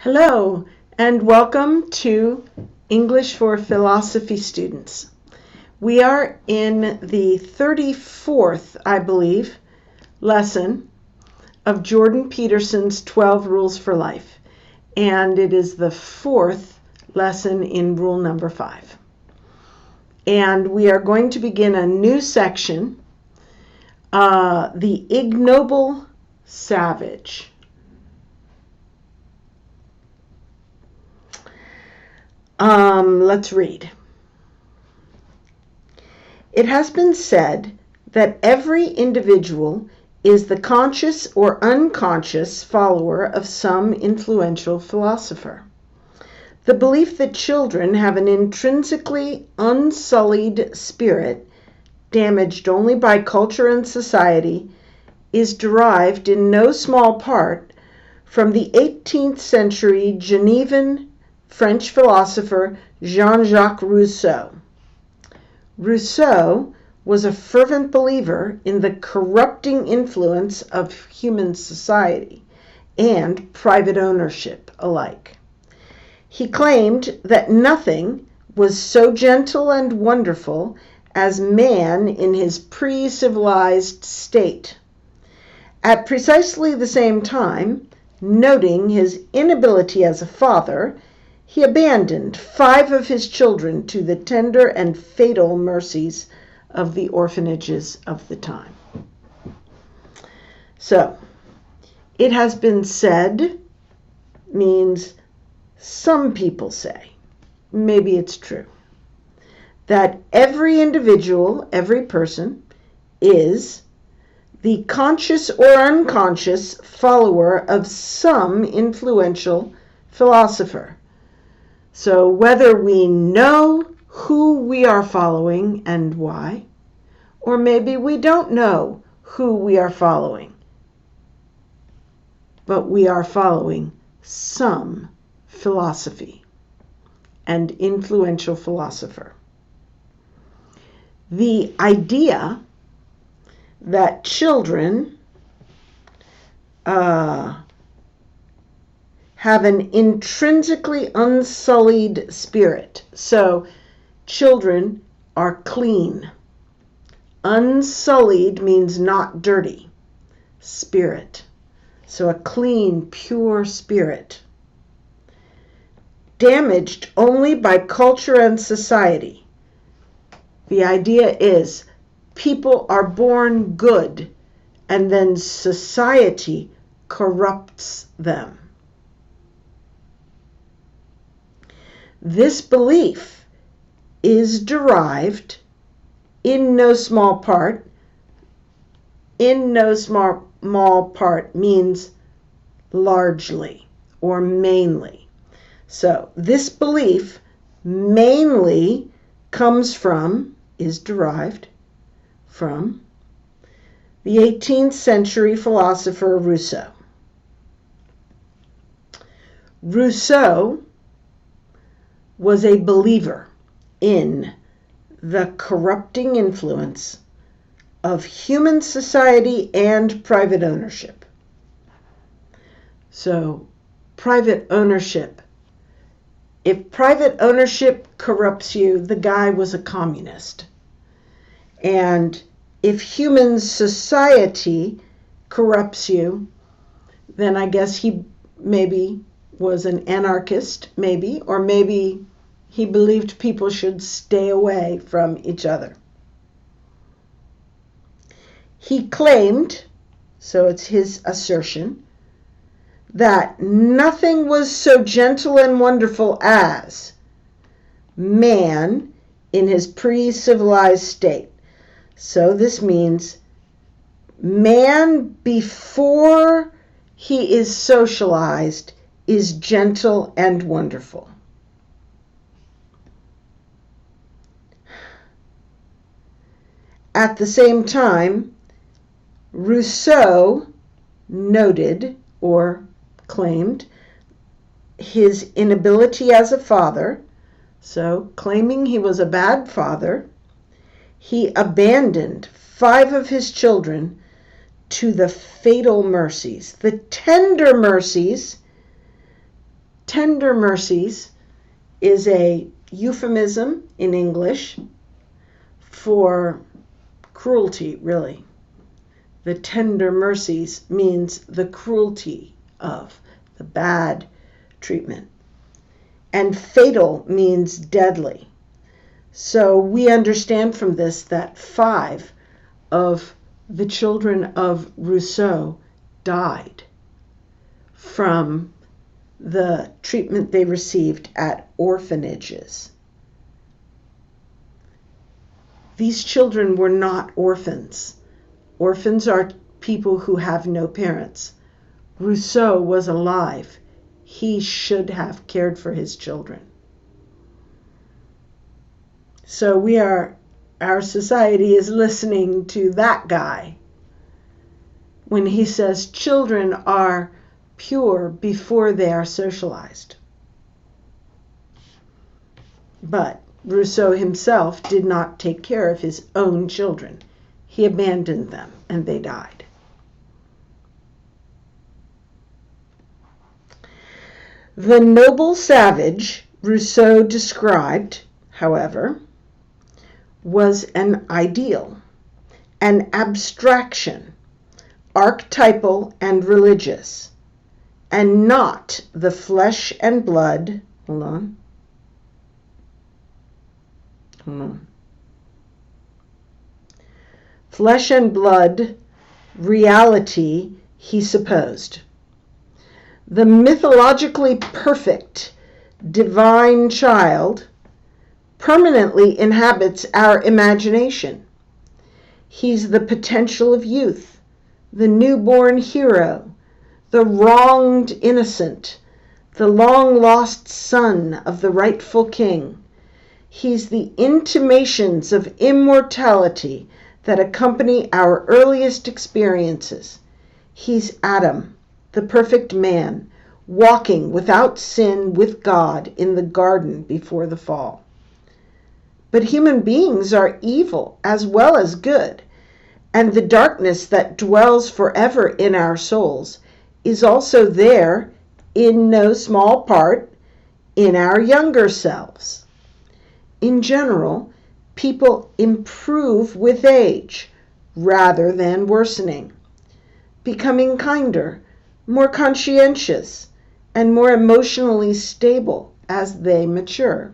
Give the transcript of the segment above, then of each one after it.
Hello, and welcome to English for Philosophy students. We are in the 34th, I believe, lesson of Jordan Peterson's 12 Rules for Life, and it is the fourth lesson in rule number 5. And we are going to begin a new section, the ignoble savage. Let's read. It has been said that every individual is the conscious or unconscious follower of some influential philosopher. The belief that children have an intrinsically unsullied spirit, damaged only by culture and society, is derived in no small part from the 18th century Genevan French philosopher Jean-Jacques Rousseau. Rousseau was a fervent believer in the corrupting influence of human society and private ownership alike. He claimed that nothing was so gentle and wonderful as man in his pre-civilized state. At precisely the same time, noting his inability as a father, he abandoned 5 of his children to the tender and fatal mercies of the orphanages of the time. So, it has been said means some people say, maybe it's true, that every individual, every person, is the conscious or unconscious follower of some influential philosopher. So whether we know who we are following and why, or maybe we don't know who we are following, but we are following some philosophy and influential philosopher. The idea that children have an intrinsically unsullied spirit. So children are clean. Unsullied means not dirty. Spirit. So a clean, pure spirit. Damaged only by culture and society. The idea is people are born good and then society corrupts them. This belief is derived in no small part. In no small part means largely or mainly. So this belief mainly comes from, is derived from, the 18th century philosopher Rousseau. Rousseau was a believer in the corrupting influence of human society and private ownership. So, private ownership. If private ownership corrupts you, the guy was a communist. And if human society corrupts you, then I guess he maybe was an anarchist, maybe, or maybe he believed people should stay away from each other. He claimed, so it's his assertion, that nothing was so gentle and wonderful as man in his pre-civilized state. So this means man before he is socialized is gentle and wonderful. At the same time, Rousseau noted or claimed his inability as a father. So, claiming he was a bad father, he abandoned 5 of his children to the fatal mercies, the tender mercies Tender mercies is a euphemism in English for cruelty, really. The tender mercies means the cruelty of the bad treatment. And fatal means deadly. So we understand from this that 5 of the children of Rousseau died from the treatment they received at orphanages. These children were not orphans. Orphans are people who have no parents. Rousseau was alive. He should have cared for his children. So our society is listening to that guy when he says children are pure before they are socialized. But Rousseau himself did not take care of his own children. He abandoned them and they died. The noble savage Rousseau described, however, was an ideal, an abstraction, archetypal and religious, and not the flesh and blood, flesh and blood reality he supposed. The mythologically perfect divine child permanently inhabits our imagination. He's the potential of youth, the newborn hero, the wronged innocent, the long-lost son of the rightful king. He's the intimations of immortality that accompany our earliest experiences. He's Adam, the perfect man, walking without sin with God in the garden before the fall. But human beings are evil as well as good, and the darkness that dwells forever in our souls is also there, in no small part, in our younger selves. In general, people improve with age rather than worsening, becoming kinder, more conscientious, and more emotionally stable as they mature.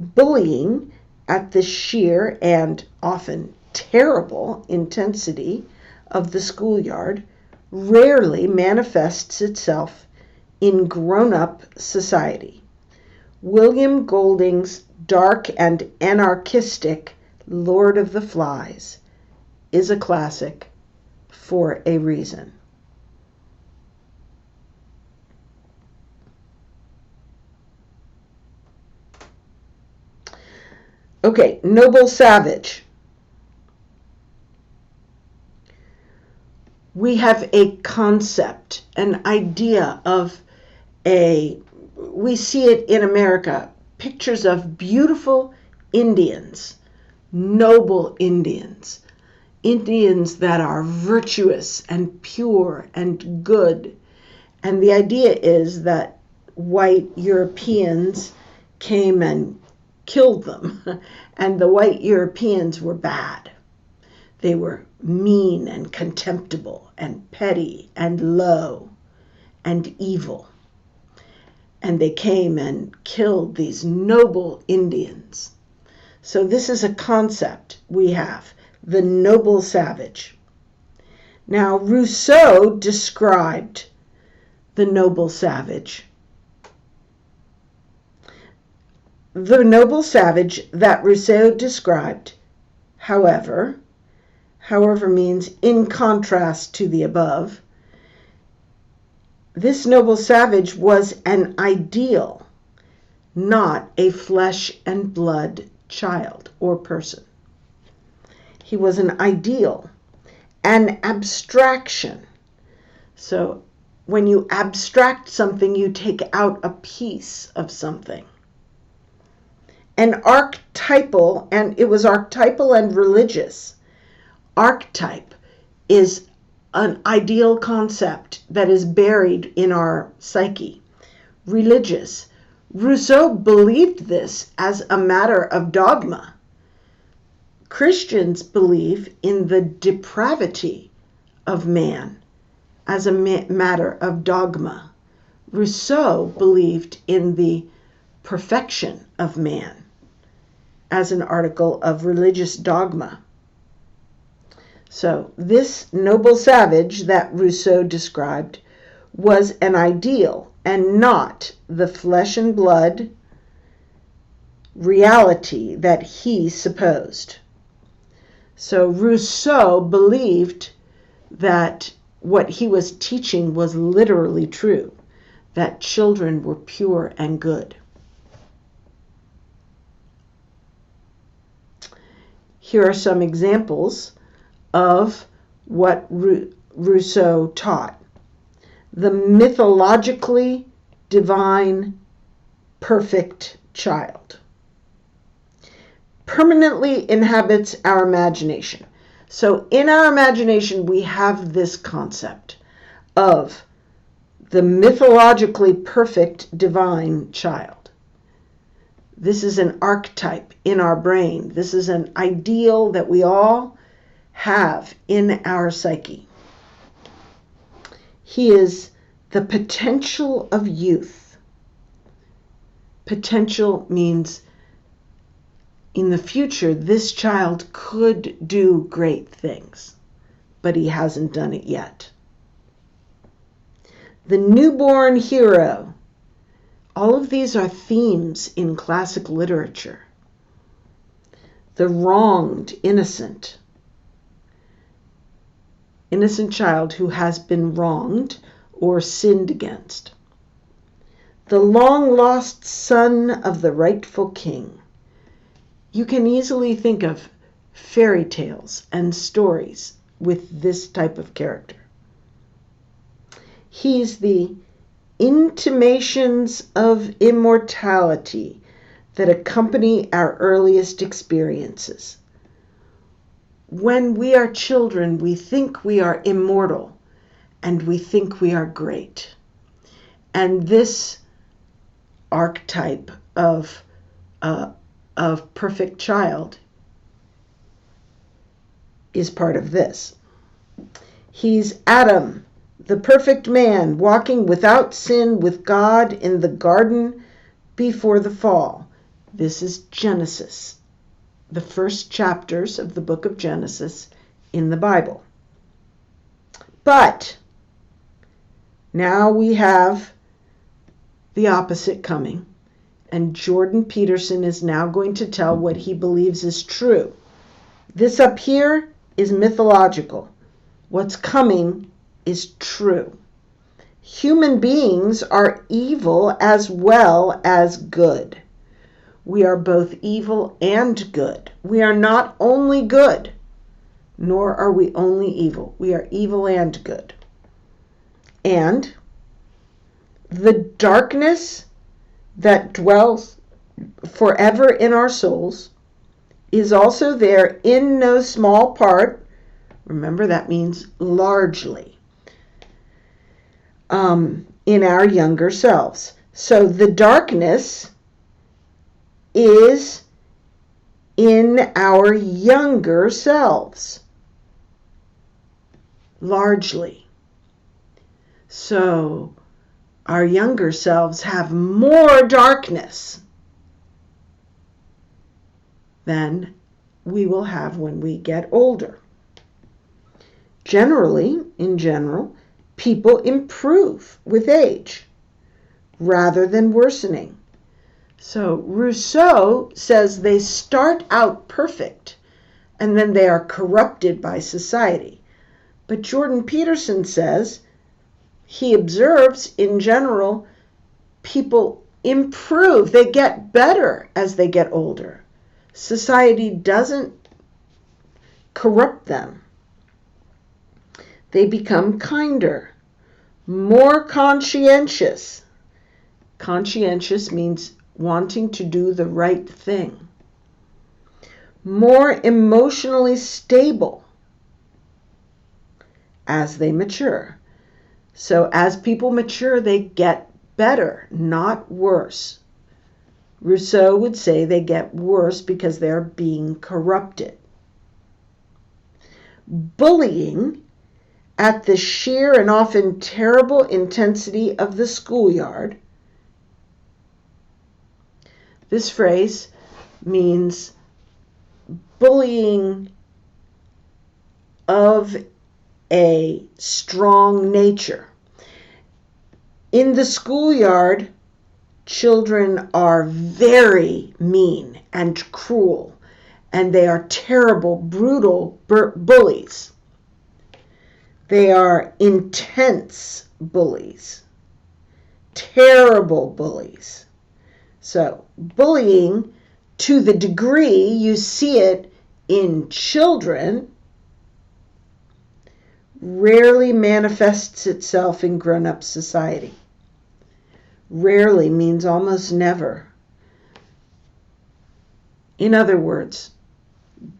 Bullying at the sheer and often terrible intensity of the schoolyard rarely manifests itself in grown-up society. William Golding's dark and anarchistic Lord of the Flies is a classic for a reason. Okay, noble savage. We have a concept, an idea of we see it in America, pictures of beautiful Indians, noble Indians, Indians that are virtuous and pure and good. And the idea is that white Europeans came and killed them, and the white Europeans were bad. They were mean and contemptible and petty and low and evil. And they came and killed these noble Indians. So this is a concept we have, the noble savage. Now, Rousseau described the noble savage. The noble savage that Rousseau described, however means in contrast to the above, this noble savage was an ideal, not a flesh and blood child or person. He was an ideal, an abstraction. So when you abstract something, you take out a piece of something. An archetypal, and it was archetypal and religious. Archetype is an ideal concept that is buried in our psyche. religious. Rousseau believed this as a matter of dogma. Christians believe in the depravity of man as a matter of dogma. Rousseau believed in the perfection of man as an article of religious dogma. So this noble savage that Rousseau described was an ideal and not the flesh and blood reality that he supposed. So Rousseau believed that what he was teaching was literally true, that children were pure and good. Here are some examples of what Rousseau taught. The mythologically divine, perfect child permanently inhabits our imagination. So in our imagination, we have this concept of the mythologically perfect divine child. This is an archetype in our brain. This is an ideal that we all have in our psyche. He is the potential of youth. Potential means in the future, this child could do great things, but he hasn't done it yet. The newborn hero. All of these are themes in classic literature. The wronged innocent. Innocent child who has been wronged or sinned against. The long-lost son of the rightful king. You can easily think of fairy tales and stories with this type of character. He's the intimations of immortality that accompany our earliest experiences. When we are children, we think we are immortal and we think we are great. And this archetype of perfect child is part of this. He's Adam, the perfect man, walking without sin with God in the garden before the fall. This is Genesis, the first chapters of the book of Genesis in the Bible. But now we have the opposite coming. And Jordan Peterson is now going to tell what he believes is true. This up here is mythological. What's coming is true. Human beings are evil as well as good. We are both evil and good. We are not only good, nor are we only evil. We are evil and good. And the darkness that dwells forever in our souls is also there in no small part. Remember, that means largely. In our younger selves. So the darkness is in our younger selves. Largely. So our younger selves have more darkness than we will have when we get older. Generally, in general, people improve with age rather than worsening. So Rousseau says they start out perfect and then they are corrupted by society. But Jordan Peterson says he observes in general people improve. They get better as they get older. Society doesn't corrupt them. They become kinder, more conscientious. Conscientious means wanting to do the right thing. More emotionally stable as they mature. So as people mature, they get better, not worse. Rousseau would say they get worse because they're being corrupted. Bullying at the sheer and often terrible intensity of the schoolyard. This phrase means bullying of a strong nature. In the schoolyard, children are very mean and cruel, and they are terrible, brutal bullies. They are intense bullies, terrible bullies. So, bullying, to the degree you see it in children, rarely manifests itself in grown-up society. Rarely means almost never. In other words,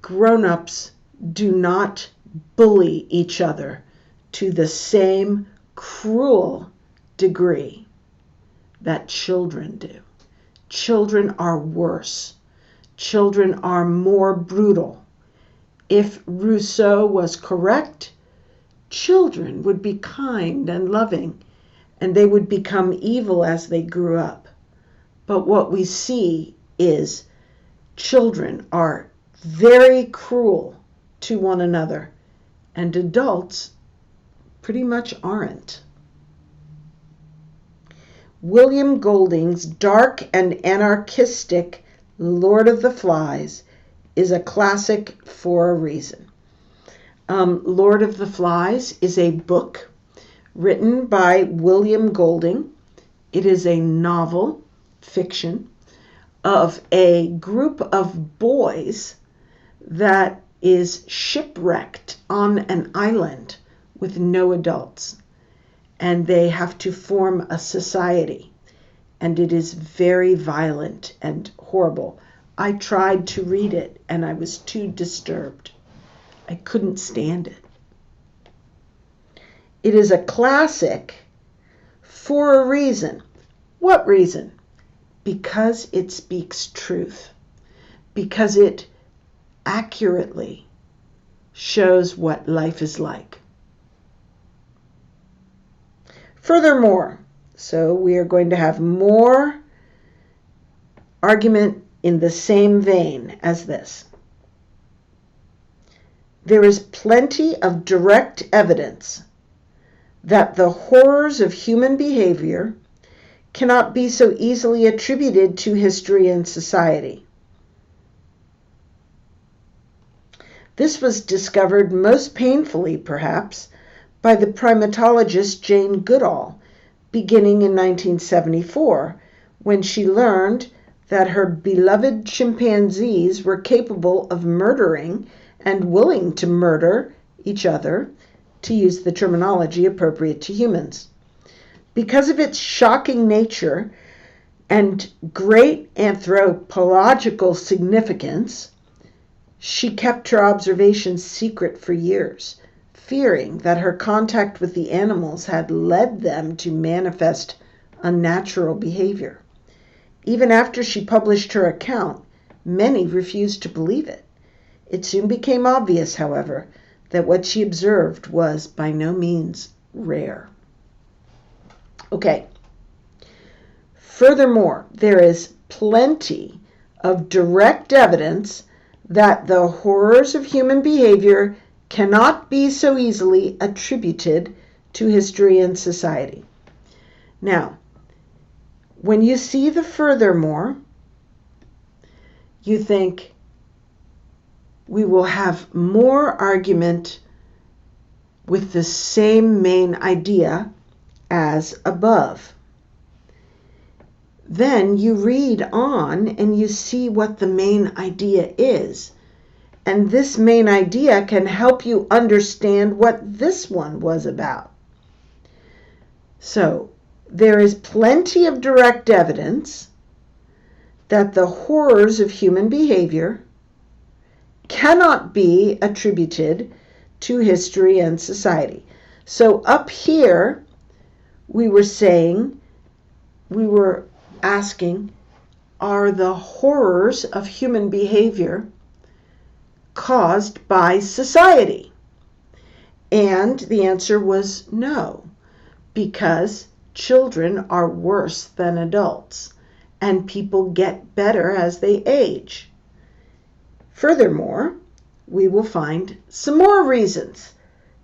grown-ups do not bully each other to the same cruel degree that children do. Children are worse. Children are more brutal. If Rousseau was correct, children would be kind and loving, and they would become evil as they grew up. But what we see is children are very cruel to one another, and adults pretty much aren't. William Golding's dark and anarchistic Lord of the Flies is a classic for a reason. Lord of the Flies is a book written by William Golding. It is a novel fiction of a group of boys that is shipwrecked on an island with no adults. And they have to form a society. And it is very violent and horrible. I tried to read it and I was too disturbed. I couldn't stand it. It is a classic for a reason. What reason? Because it speaks truth. Because it accurately shows what life is like. Furthermore, so we are going to have more argument in the same vein as this. There is plenty of direct evidence that the horrors of human behavior cannot be so easily attributed to history and society. This was discovered most painfully, perhaps, by the primatologist Jane Goodall, beginning in 1974, when she learned that her beloved chimpanzees were capable of murdering and willing to murder each other, to use the terminology appropriate to humans. Because of its shocking nature and great anthropological significance, she kept her observations secret for years, fearing that her contact with the animals had led them to manifest unnatural behavior. Even after she published her account, many refused to believe it. It soon became obvious, however, that what she observed was by no means rare. Okay. Furthermore, there is plenty of direct evidence that the horrors of human behavior cannot be so easily attributed to history and society. Now, when you see the furthermore, you think we will have more argument with the same main idea as above. Then you read on and you see what the main idea is. And this main idea can help you understand what this one was about. So, there is plenty of direct evidence that the horrors of human behavior cannot be attributed to history and society. So up here, we were saying we were asking, are the horrors of human behavior caused by society? And the answer was no, because children are worse than adults, and people get better as they age. Furthermore, we will find some more reasons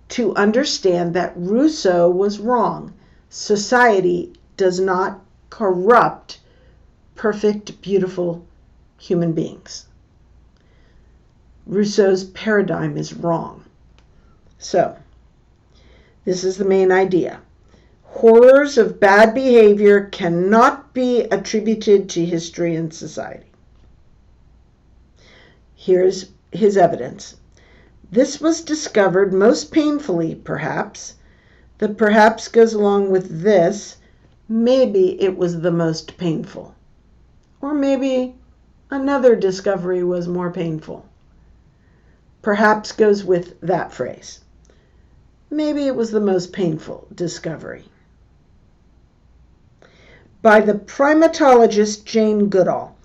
to understand that Rousseau was wrong. Society does not corrupt perfect, beautiful human beings. Rousseau's paradigm is wrong. So, this is the main idea. Horrors of bad behavior cannot be attributed to history and society. Here's his evidence. This was discovered most painfully, perhaps. The perhaps goes along with this. Maybe it was the most painful. Or maybe another discovery was more painful. Perhaps goes with that phrase. Maybe it was the most painful discovery. By the primatologist Jane Goodall.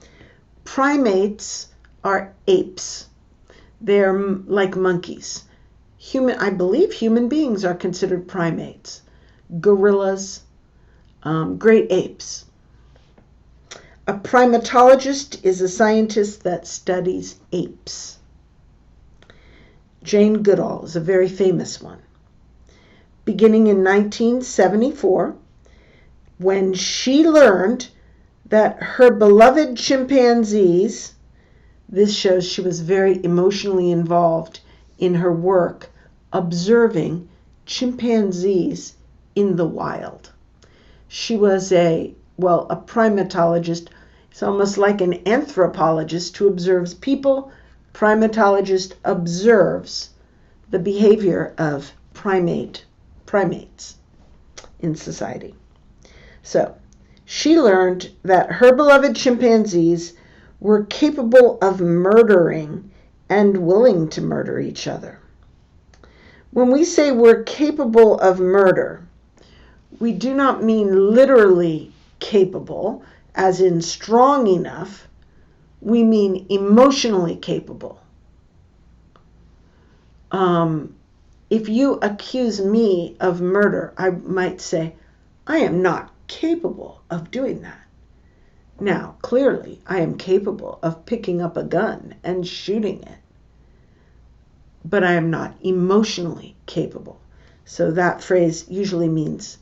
Primates are apes. They're like monkeys. I believe human beings are considered primates. Gorillas, great apes. A primatologist is a scientist that studies apes. Jane Goodall is a very famous one. Beginning in 1974, when she learned that her beloved chimpanzees, this shows she was very emotionally involved in her work observing chimpanzees in the wild. She was a primatologist. It's almost like an anthropologist who observes people. Primatologist observes the behavior of primates in society. So, she learned that her beloved chimpanzees were capable of murdering and willing to murder each other. When we say we're capable of murder, we do not mean literally capable, as in strong enough. We mean emotionally capable. If you accuse me of murder, I might say, I am not capable of doing that. Now, clearly, I am capable of picking up a gun and shooting it, but I am not emotionally capable. So that phrase usually means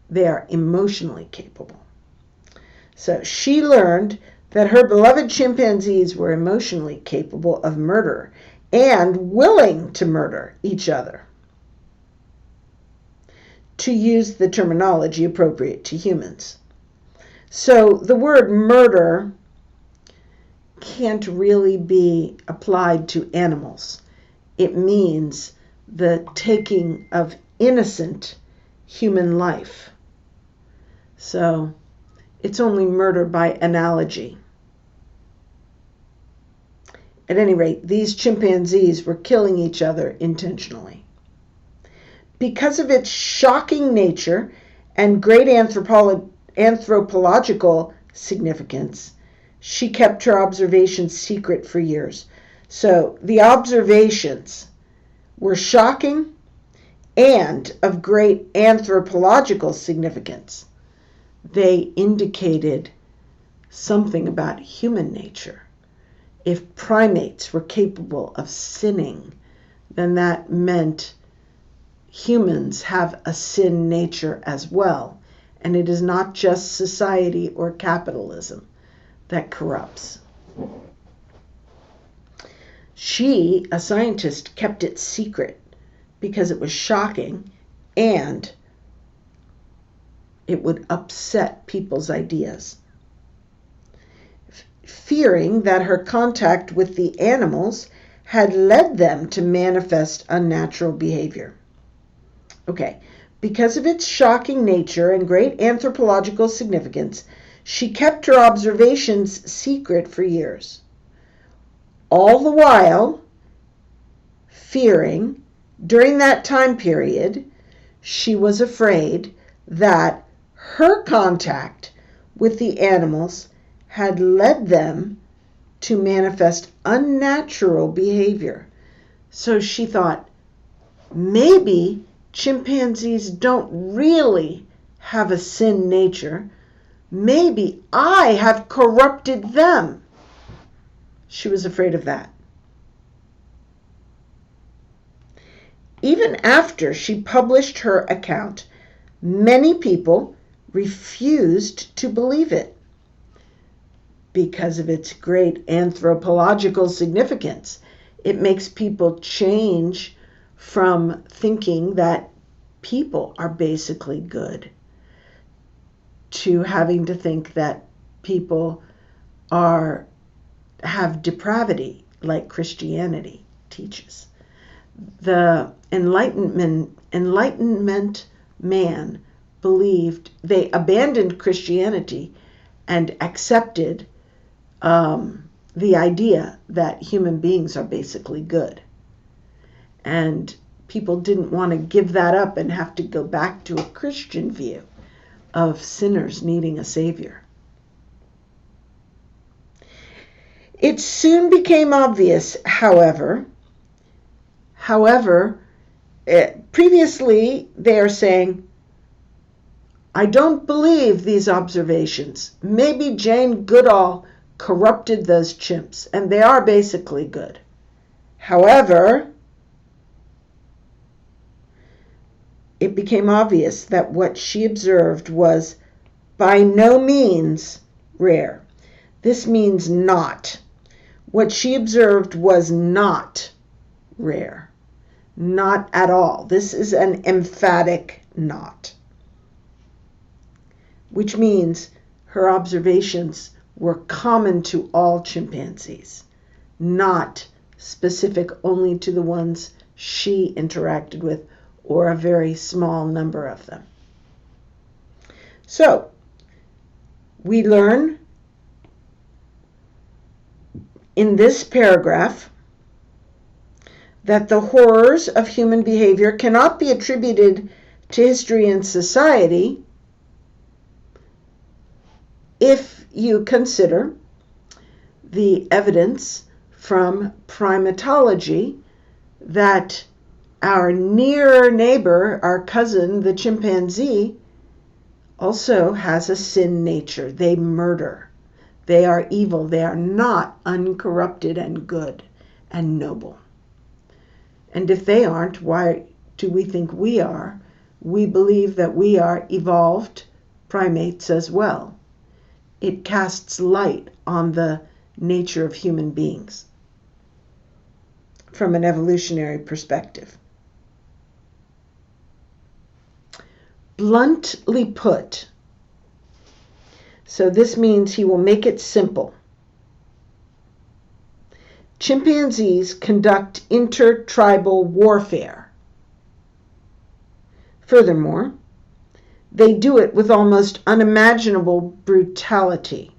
they are emotionally capable. So she learned that her beloved chimpanzees were emotionally capable of murder and willing to murder each other, to use the terminology appropriate to humans. So the word murder can't really be applied to animals. It means the taking of innocent human life. So it's only murder by analogy. At any rate, these chimpanzees were killing each other intentionally. Because of its shocking nature and great anthropological significance, she kept her observations secret for years. So the observations were shocking and of great anthropological significance. They indicated something about human nature. If primates were capable of sinning, then that meant humans have a sin nature as well. And it is not just society or capitalism that corrupts. She, a scientist, kept it secret because it was shocking and it would upset people's ideas. Fearing that her contact with the animals had led them to manifest unnatural behavior. Okay, because of its shocking nature and great anthropological significance, she kept her observations secret for years. All the while, fearing, during that time period, she was afraid that her contact with the animals had led them to manifest unnatural behavior. So she thought, maybe chimpanzees don't really have a sin nature. Maybe I have corrupted them. She was afraid of that. Even after she published her account, many people refused to believe it because of its great anthropological significance. It makes people change from thinking that people are basically good to having to think that people have depravity, like Christianity teaches. The Enlightenment man believed, they abandoned Christianity and accepted the idea that human beings are basically good. And people didn't want to give that up and have to go back to a Christian view of sinners needing a savior. It soon became obvious, however, previously they are saying, I don't believe these observations. Maybe Jane Goodall corrupted those chimps, and they are basically good. However, it became obvious that what she observed was by no means rare. This means not. What she observed was not rare. Not at all. This is an emphatic not. Which means her observations were common to all chimpanzees, not specific only to the ones she interacted with or a very small number of them. So, we learn in this paragraph that the horrors of human behavior cannot be attributed to history and society if you consider the evidence from primatology that our near neighbor, our cousin, the chimpanzee, also has a sin nature. They murder. They are evil. They are not uncorrupted and good and noble. And if they aren't, why do we think we are? We believe that we are evolved primates as well. It casts light on the nature of human beings from an evolutionary perspective. Bluntly put, so this means he will make it simple. Chimpanzees conduct intertribal warfare. Furthermore, they do it with almost unimaginable brutality.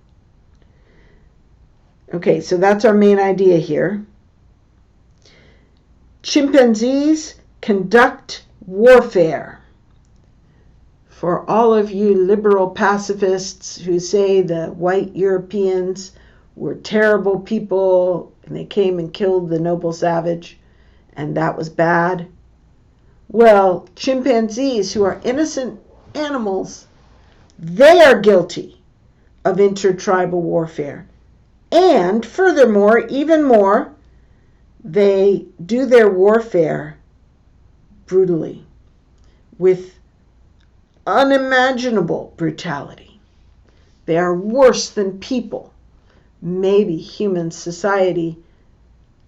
Okay, so that's our main idea here. Chimpanzees conduct warfare. For all of you liberal pacifists who say the white Europeans were terrible people and they came and killed the noble savage and that was bad, well, chimpanzees, who are innocent animals, they are guilty of intertribal warfare. And furthermore, even more, they do their warfare brutally, with unimaginable brutality. They are worse than people. Maybe human society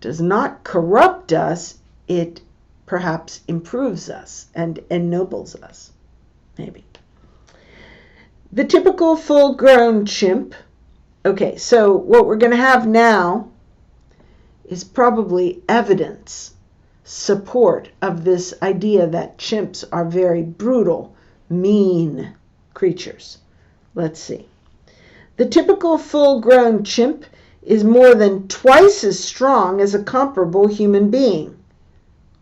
does not corrupt us, it perhaps improves us and ennobles us. Maybe. The typical full-grown chimp. Okay, so what we're going to have now is probably evidence, support of this idea that chimps are very brutal, mean creatures. Let's see. The typical full-grown chimp is more than twice as strong as a comparable human being.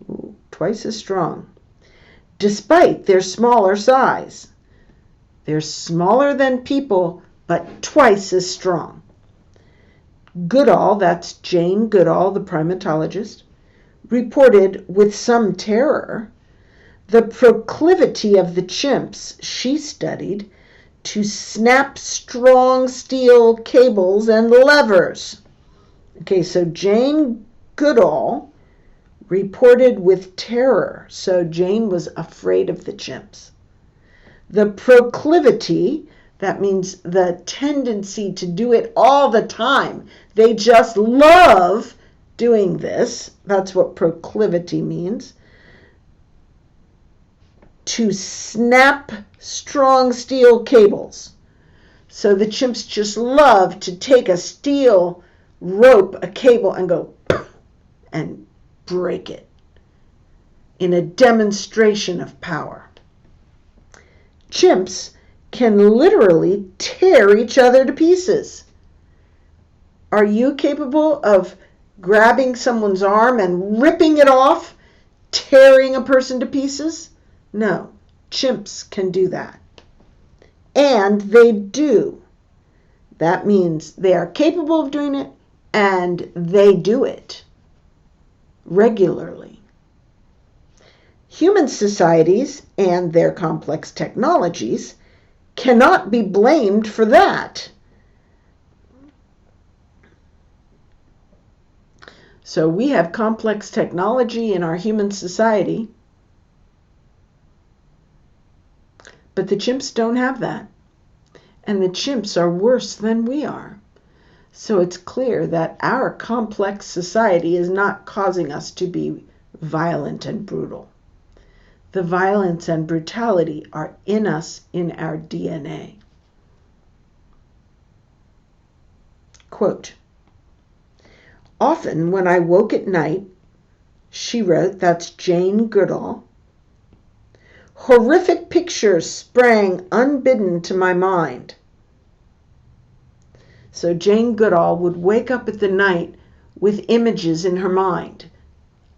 Ooh, twice as strong. Despite their smaller size. They're smaller than people, but twice as strong. Goodall, that's Jane Goodall, the primatologist, reported with some terror the proclivity of the chimps she studied to snap strong steel cables and levers. Okay, so Jane Goodall reported with terror. So Jane was afraid of the chimps. The proclivity, that means the tendency to do it all the time. They just love doing this. That's what proclivity means. To snap strong steel cables. So the chimps just love to take a steel rope, a cable, and go and break it in a demonstration of power. Chimps can literally tear each other to pieces. Are you capable of grabbing someone's arm and ripping it off, tearing a person to pieces? No, chimps can do that. And they do. That means they are capable of doing it, and they do it regularly. Human societies and their complex technologies cannot be blamed for that. So we have complex technology in our human society, but the chimps don't have that. And the chimps are worse than we are. So it's clear that our complex society is not causing us to be violent and brutal. The violence and brutality are in us, in our DNA. Quote, often when I woke at night, she wrote, that's Jane Goodall, horrific pictures sprang unbidden to my mind. So Jane Goodall would wake up at the night with images in her mind,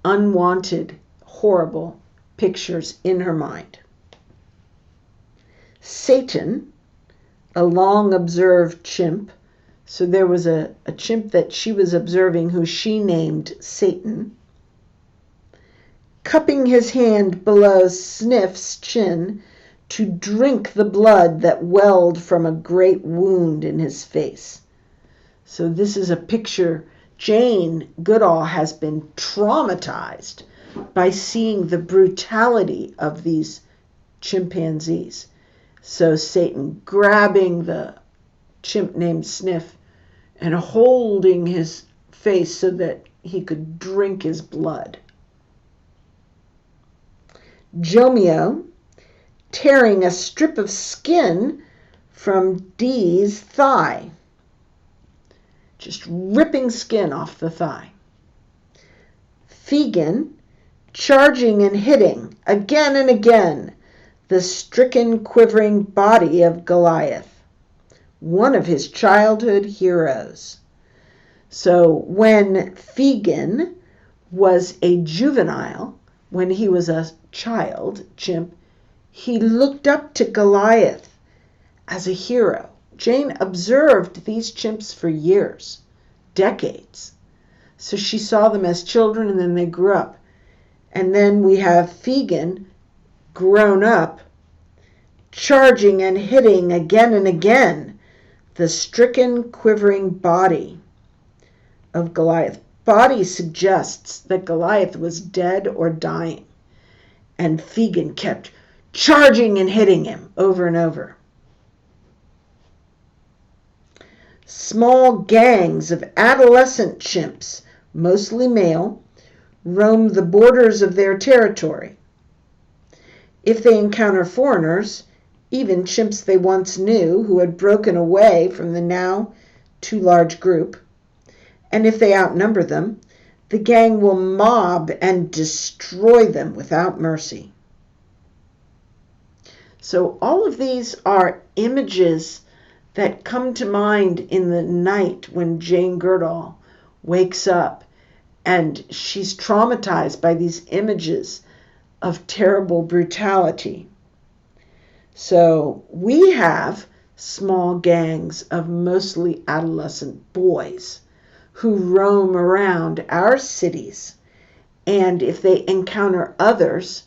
unwanted, horrible pictures in her mind. Satan, a long observed chimp, so there was a chimp that she was observing who she named Satan, cupping his hand below Sniff's chin to drink the blood that welled from a great wound in his face. So this is a picture. Jane Goodall has been traumatized by seeing the brutality of these chimpanzees. So Satan grabbing the chimp named Sniff and holding his face so that he could drink his blood. Jomeo tearing a strip of skin from Dee's thigh. Just ripping skin off the thigh. Fegan charging and hitting again and again the stricken, quivering body of Goliath, one of his childhood heroes. So when Fegan was a juvenile, when he was a child chimp, he looked up to Goliath as a hero. Jane observed these chimps for years, decades. So she saw them as children and then they grew up. And then we have Fegan, grown up, charging and hitting again and again the stricken, quivering body of Goliath. Body suggests that Goliath was dead or dying. And Fegan kept charging and hitting him over and over. Small gangs of adolescent chimps, mostly male, roam the borders of their territory. If they encounter foreigners, even chimps they once knew who had broken away from the now too large group, and if they outnumber them, the gang will mob and destroy them without mercy. So all of these are images that come to mind in the night when Jane Goodall wakes up and she's traumatized by these images of terrible brutality. So we have small gangs of mostly adolescent boys who roam around our cities. And if they encounter others,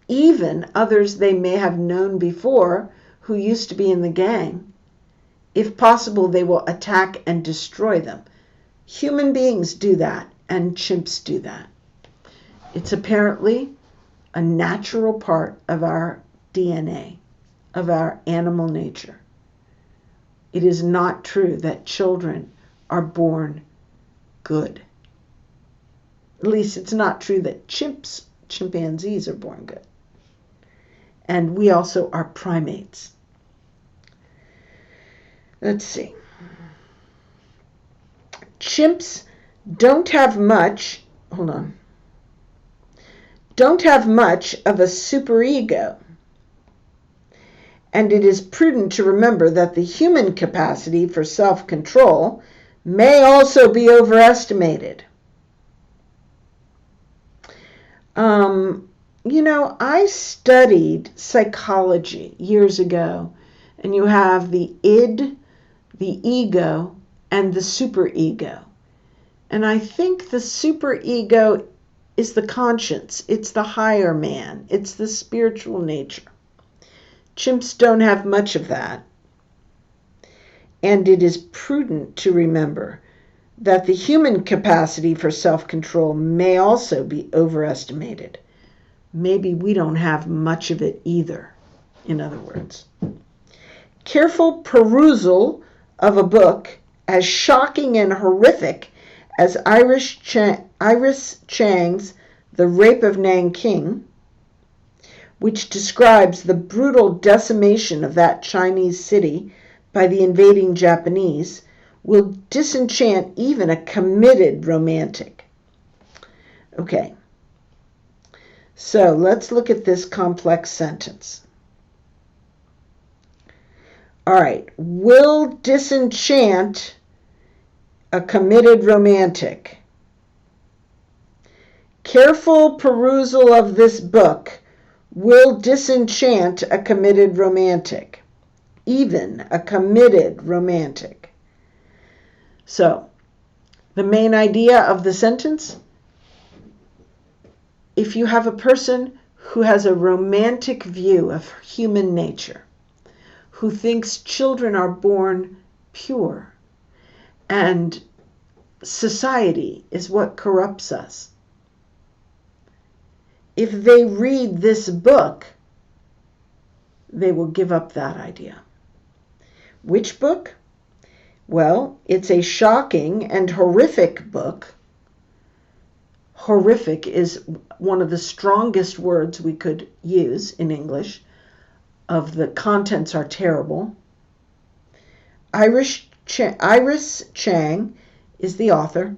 even others they may have known before who used to be in the gang, if possible, they will attack and destroy them. Human beings do that, and chimps do that. It's apparently a natural part of our DNA, of our animal nature. It is not true that children are born good. At least it's not true that chimpanzees are born good. And we also are primates. Let's see. Chimps don't have much of a superego. And it is prudent to remember that the human capacity for self-control may also be overestimated. I studied psychology years ago, and you have the id, the ego, and the superego. And I think the superego is the conscience. It's the higher man. It's the spiritual nature. Chimps don't have much of that. And it is prudent to remember that the human capacity for self-control may also be overestimated. Maybe we don't have much of it either, in other words. Careful perusal of a book as shocking and horrific as Iris Chang's The Rape of Nanking, which describes the brutal decimation of that Chinese city by the invading Japanese, will disenchant even a committed romantic. Okay, so let's look at this complex sentence. All right, will disenchant a committed romantic. Careful perusal of this book will disenchant a committed romantic, even a committed romantic. So, the main idea of the sentence, if you have a person who has a romantic view of human nature, who thinks children are born pure, and society is what corrupts us, if they read this book, they will give up that idea. Which book? Well, it's a shocking and horrific book. Horrific is one of the strongest words we could use in English. Of the contents are terrible. Iris Chang is the author,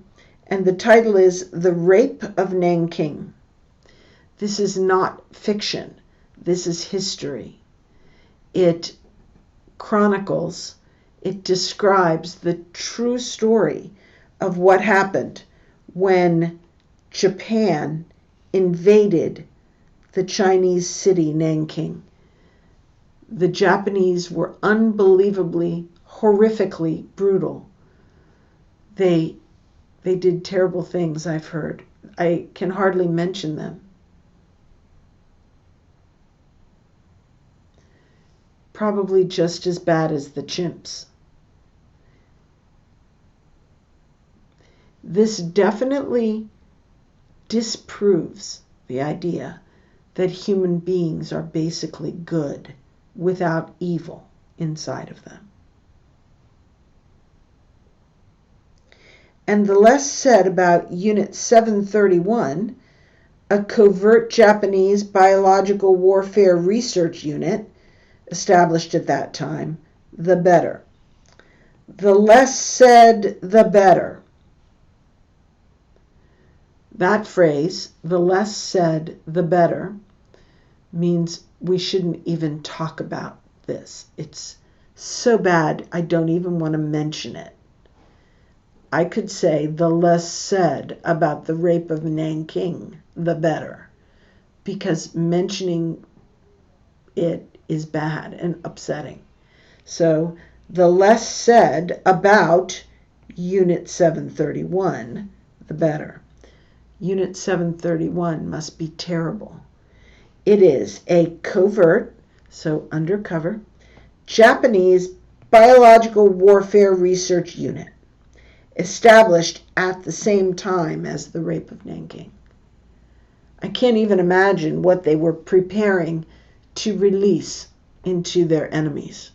and the title is The Rape of Nanking. This is not fiction. This is history. It chronicles, it describes the true story of what happened when Japan invaded the Chinese city Nanking. The Japanese were unbelievably, horrifically brutal. They did terrible things, I've heard. I can hardly mention them. Probably just as bad as the chimps. This definitely disproves the idea that human beings are basically good without evil inside of them. And the less said about Unit 731, a covert Japanese biological warfare research unit established at that time, the better. The less said, the better. That phrase, the less said, the better, means we shouldn't even talk about this. It's so bad, I don't even want to mention it. I could say the less said about the rape of Nanking, the better, because mentioning it is bad and upsetting. So the less said about Unit 731, the better. Unit 731 must be terrible. It is a covert, so undercover, Japanese biological warfare research unit, established at the same time as the rape of Nanking. I can't even imagine what they were preparing to release into their enemies.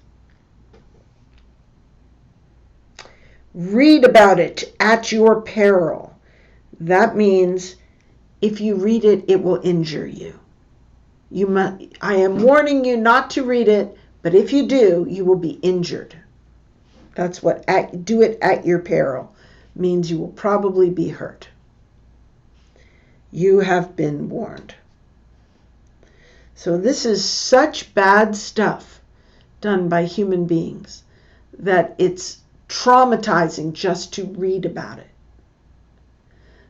Read about it at your peril. That means if you read it, it will injure you. I am warning you not to read it, but if you do, you will be injured. That's what do it at your peril means. You will probably be hurt. You have been warned. So this is such bad stuff done by human beings that it's traumatizing just to read about it.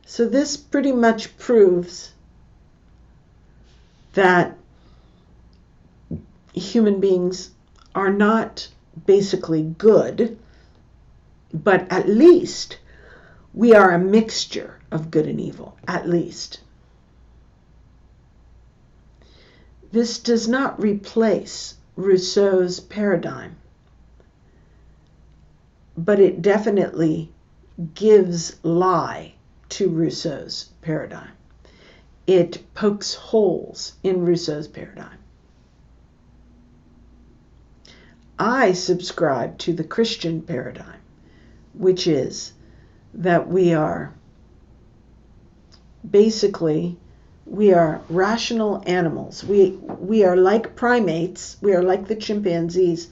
So this pretty much proves that human beings are not basically good, but at least we are a mixture of good and evil, at least. This does not replace Rousseau's paradigm, but it definitely gives lie to Rousseau's paradigm. It pokes holes in Rousseau's paradigm. I subscribe to the Christian paradigm, which is that we are rational animals. We are like primates, we are like the chimpanzees,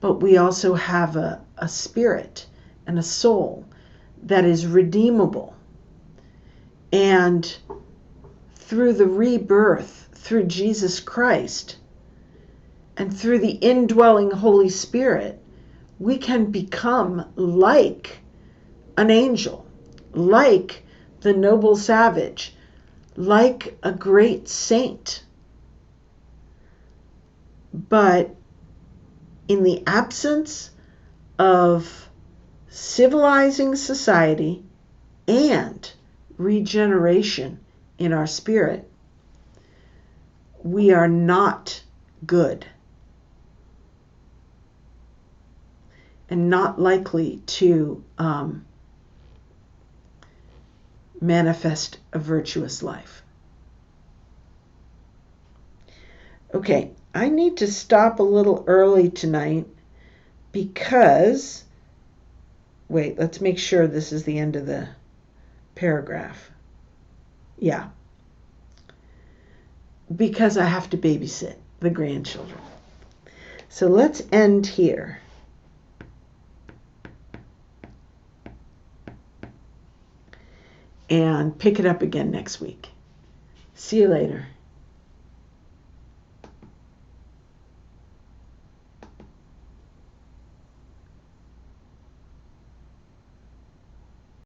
but we also have a spirit and a soul that is redeemable. And through the rebirth, through Jesus Christ, and through the indwelling Holy Spirit, we can become like an angel, like the noble savage, like a great saint. But in the absence of civilizing society and regeneration in our spirit, we are not good and not likely to manifest a virtuous life. Okay, I need to stop a little early tonight because, wait, let's make sure this is the end of the paragraph. Yeah. Because I have to babysit the grandchildren. So let's end here. And pick it up again next week. See you later.